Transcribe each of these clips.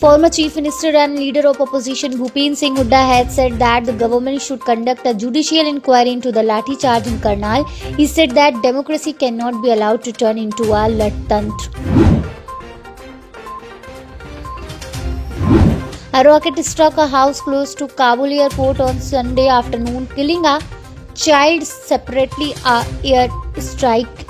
Former Chief Minister and leader of opposition Bhupen Singh Hooda had said that the government should conduct a judicial inquiry into the lathi charge in Karnal. He said that democracy cannot be allowed to turn into a Lattantra. A rocket struck a house close to Kabul airport on Sunday afternoon, killing a child separately. A airstrike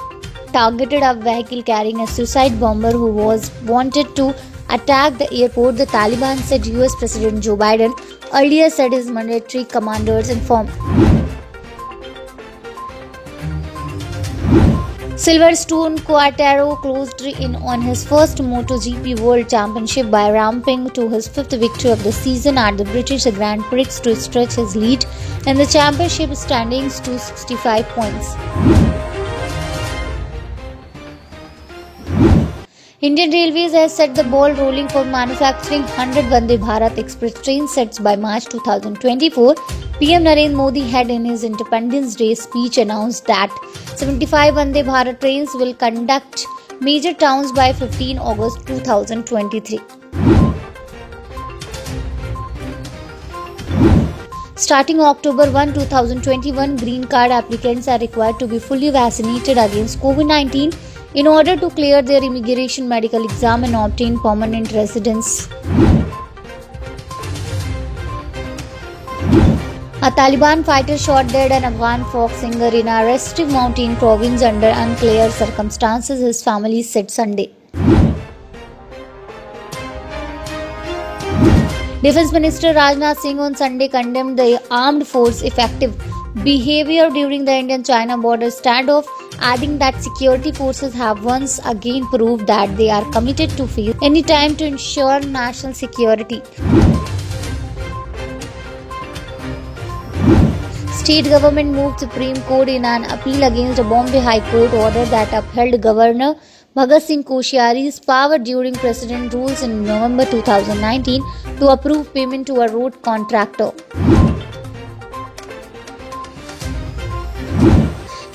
targeted a vehicle carrying a suicide bomber who was wanted to attack the airport, the Taliban said. US President Joe Biden earlier said his military commanders informed. Silverstone Quartaro closed in on his first MotoGP World Championship by ramping to his fifth victory of the season at the British Grand Prix to stretch his lead in the championship standings to 65 points. Indian Railways has set the ball rolling for manufacturing 100 Vande Bharat Express train sets by March 2024. PM Narendra Modi had in his Independence Day speech announced that 75 Vande Bharat trains will conduct major towns by 15 August 2023. Starting October 1, 2021, green card applicants are required to be fully vaccinated against COVID-19 in order to clear their immigration medical exam and obtain permanent residence. A Taliban fighter shot dead an Afghan folk singer in a restrictive mountain province under unclear circumstances, his family said Sunday. Defense Minister Rajnath Singh on Sunday condemned the armed force effective behavior during the Indian-China border standoff, adding that security forces have once again proved that they are committed to face any time to ensure national security. State government moved Supreme Court in an appeal against a Bombay High Court order that upheld Governor Bhagat Singh Koshyari's power during President rules in November 2019 to approve payment to a road contractor.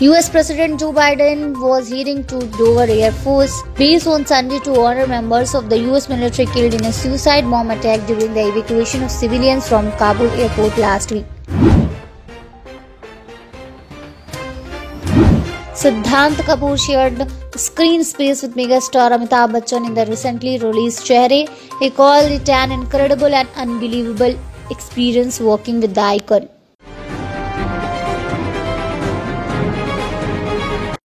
US President Joe Biden was heading to Dover Air Force Base on Sunday to honor members of the US military killed in a suicide bomb attack during the evacuation of civilians from Kabul airport last week. Siddhant Kapoor shared screen space with megastar Amitabh Bachchan in the recently released Chehre. He called it an incredible and unbelievable experience working with the icon.